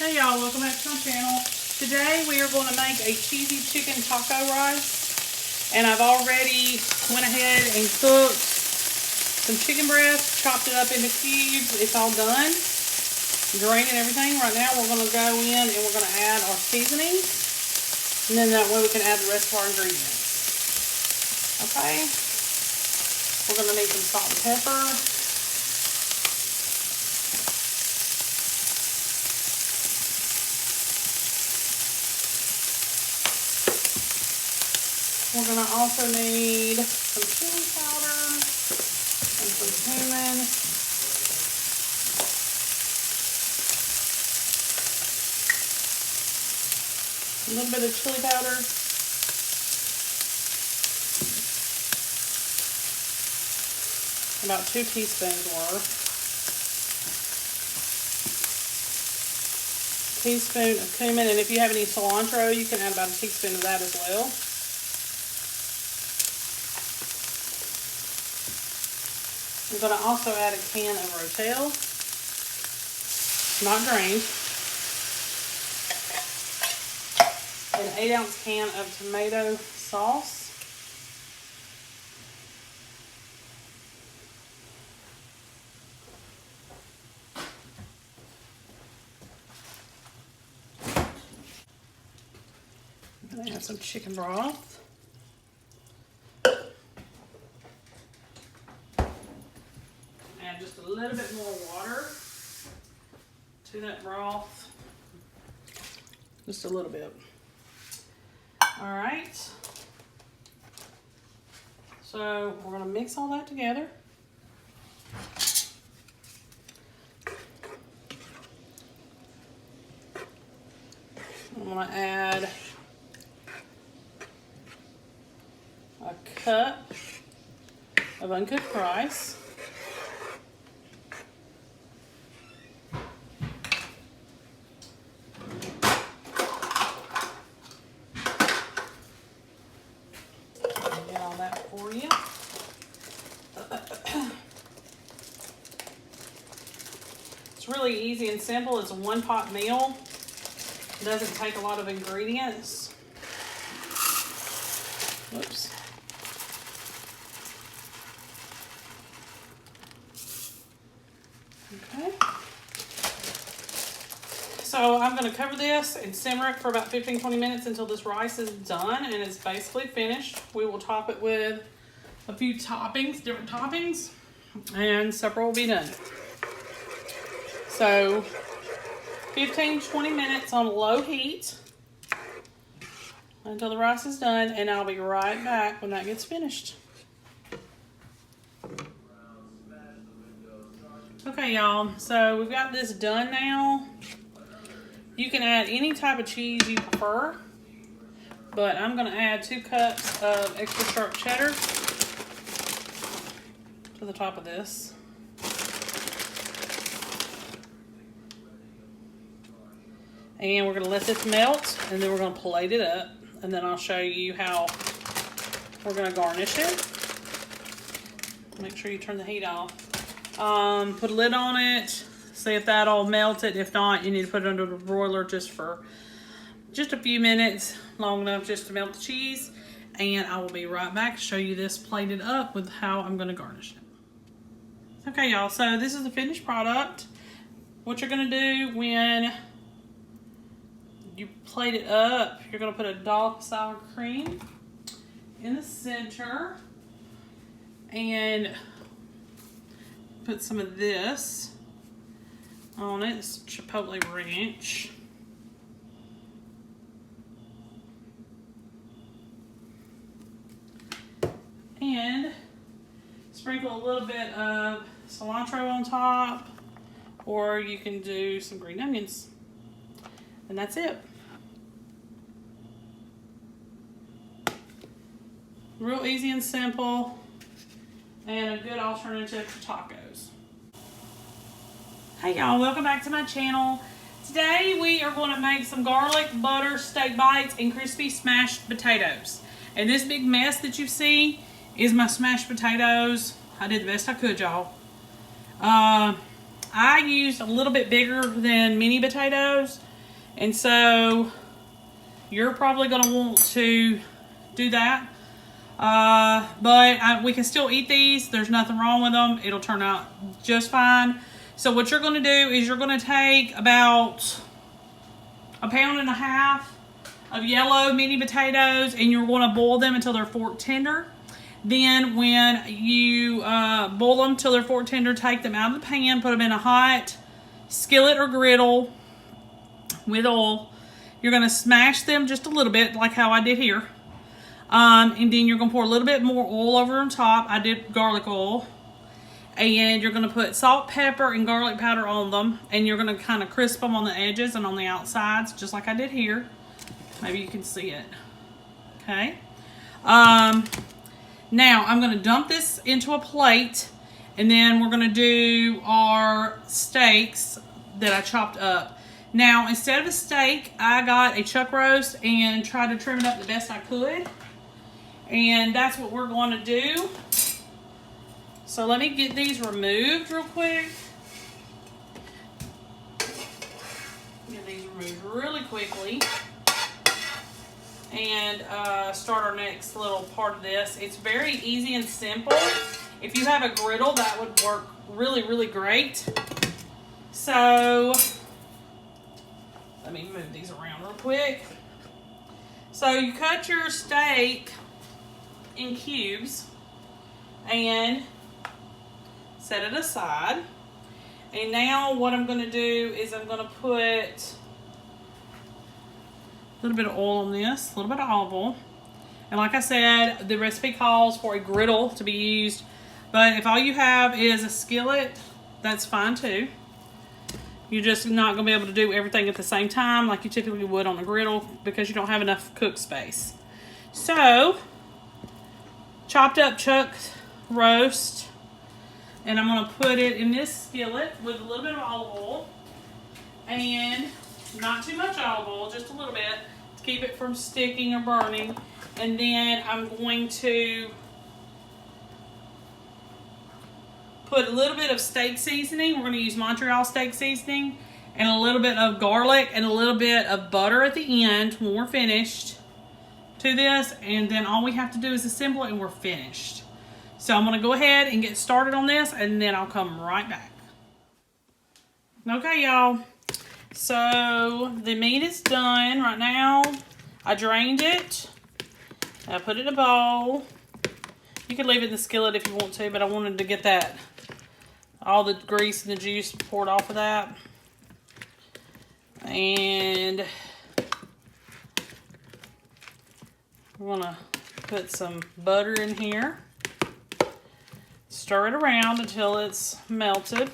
Hey y'all, welcome back to my channel. Today we are going to make a cheesy chicken taco rice. And I've already went ahead and cooked some chicken breast, chopped it up into cubes. It's all done. Drained and everything. Right now we're going to go in and we're going to add our seasonings. And then that way we can add the rest of our ingredients. Okay. We're going to need some salt and pepper. We're going to also need some chili powder and some cumin. A little bit of chili powder. About 2 teaspoons worth. A teaspoon of cumin, and if you have any cilantro, you can add about a teaspoon of that as well. I'm going to also add a can of Rotel, not drained, an 8-ounce can of tomato sauce, I'm going to add some chicken broth. Just a little bit more water to that broth. Just a little bit. All right. So we're going to mix all that together. I'm going to add a cup of uncooked rice. For you. It's really easy and simple. It's a one-pot meal. It doesn't take a lot of ingredients. Whoops. Okay. So I'm going to cover this and simmer it for about 15-20 minutes until this rice is done and it's basically finished. We will top it with a few toppings, different toppings, and supper will be done. So 15-20 minutes on low heat until the rice is done, and I'll be right back when that gets finished. Okay, y'all, so we've got this done now. You can add any type of cheese you prefer, but I'm going to add 2 cups of extra sharp cheddar to the top of this. And we're going to let this melt, and then we're going to plate it up, and then I'll show you how we're going to garnish it. Make sure you turn the heat off. Put a lid on it. See if that'll melt it. If not, you need to put it under the broiler just for just a few minutes, long enough just to melt the cheese. And I will be right back to show you this plated up with how I'm going to garnish it. Okay, y'all, so this is the finished product. What you're going to do when you plate it up, you're going to put a dollop of sour cream in the center and put some of this on it. It's Chipotle Ranch. And sprinkle a little bit of cilantro on top, or you can do some green onions. And that's it. Real easy and simple, and a good alternative to tacos. Hey y'all, welcome back to my channel. Today we are going to make some garlic butter steak bites and crispy smashed potatoes. And this big mess that you see is my smashed potatoes. I did the best I could, y'all. I used a little bit bigger than mini potatoes, And so you're probably going to want to do that. But we can still eat these. There's nothing wrong with them. It'll turn out just fine. So what you're going to do is you're going to take about 1.5 pounds of yellow mini potatoes, and you're going to boil them until they're fork tender. Then when you boil them till they're fork tender, take them out of the pan, put them in a hot skillet or griddle with oil. You're going to smash them just a little bit, like how I did here. And then you're going to pour a little bit more oil over on top. I did garlic oil. And you're going to put salt, pepper, and garlic powder on them. And you're going to kind of crisp them on the edges and on the outsides, just like I did here. Maybe you can see it. Okay. Now, I'm going to dump this into a plate, and then we're going to do our steaks that I chopped up. Now, instead of a steak, I got a chuck roast and tried to trim it up the best I could. And that's what we're going to do. So let me get these removed real quick. Get these removed really quickly. And start our next little part of this. It's very easy and simple. If you have a griddle, that would work really, really great. So let me move these around real quick. So you cut your steak in cubes and set it aside. And now what I'm going to do is I'm going to put a little bit of oil on this, a little bit of olive oil. And like I said, the recipe calls for a griddle to be used. But if all you have is a skillet, that's fine too. You're just not going to be able to do everything at the same time like you typically would on a griddle because you don't have enough cook space. So, chopped up chuck roast. And I'm going to put it in this skillet with a little bit of olive oil. And not too much olive oil, just a little bit to keep it from sticking or burning. And then I'm going to put a little bit of steak seasoning. We're going to use Montreal steak seasoning, and a little bit of garlic and a little bit of butter at the end when we're finished to this. And then all we have to do is assemble it and we're finished. So I'm going to go ahead and get started on this, and then I'll come right back. Okay, y'all. So the meat is done right now. I drained it. I put it in a bowl. You can leave it in the skillet if you want to, but I wanted to get that, all the grease and the juice poured off of that. And we're going to put some butter in here. Stir it around until it's melted.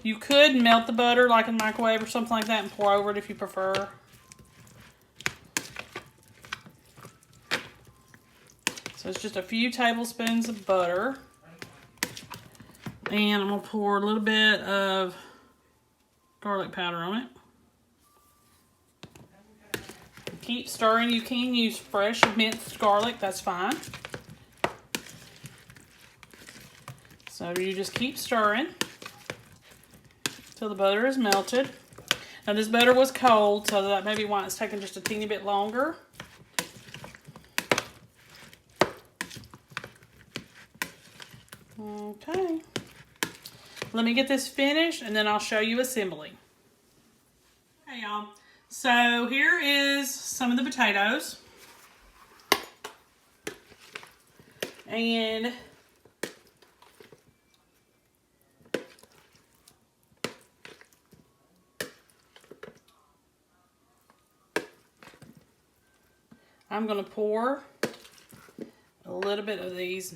You could melt the butter like in the microwave or something like that and pour over it if you prefer. So it's just a few tablespoons of butter. And I'm going to pour a little bit of garlic powder on it. Keep stirring. You can use fresh minced garlic. That's fine. So you just keep stirring until the butter is melted. Now this butter was cold, so that may be why it's taking just a teeny bit longer. Okay. Let me get this finished and then I'll show you assembly. Okay, y'all. So here is some of the potatoes. And I'm going to pour a little bit of these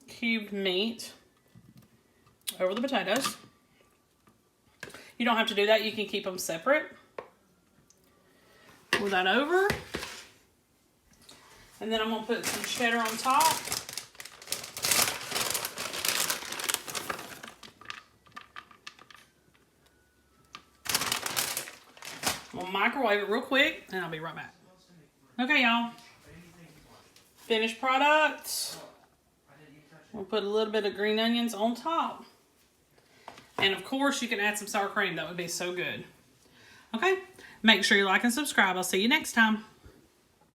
cubed meat over the potatoes. You don't have to do that. You can keep them separate. Pour that over. And then I'm going to put some cheddar on top. I'm going to microwave it real quick and I'll be right back. Okay, y'all. Finished product. We'll put a little bit of green onions on top. And of course, you can add some sour cream. That would be so good. Okay, make sure you like and subscribe. I'll see you next time.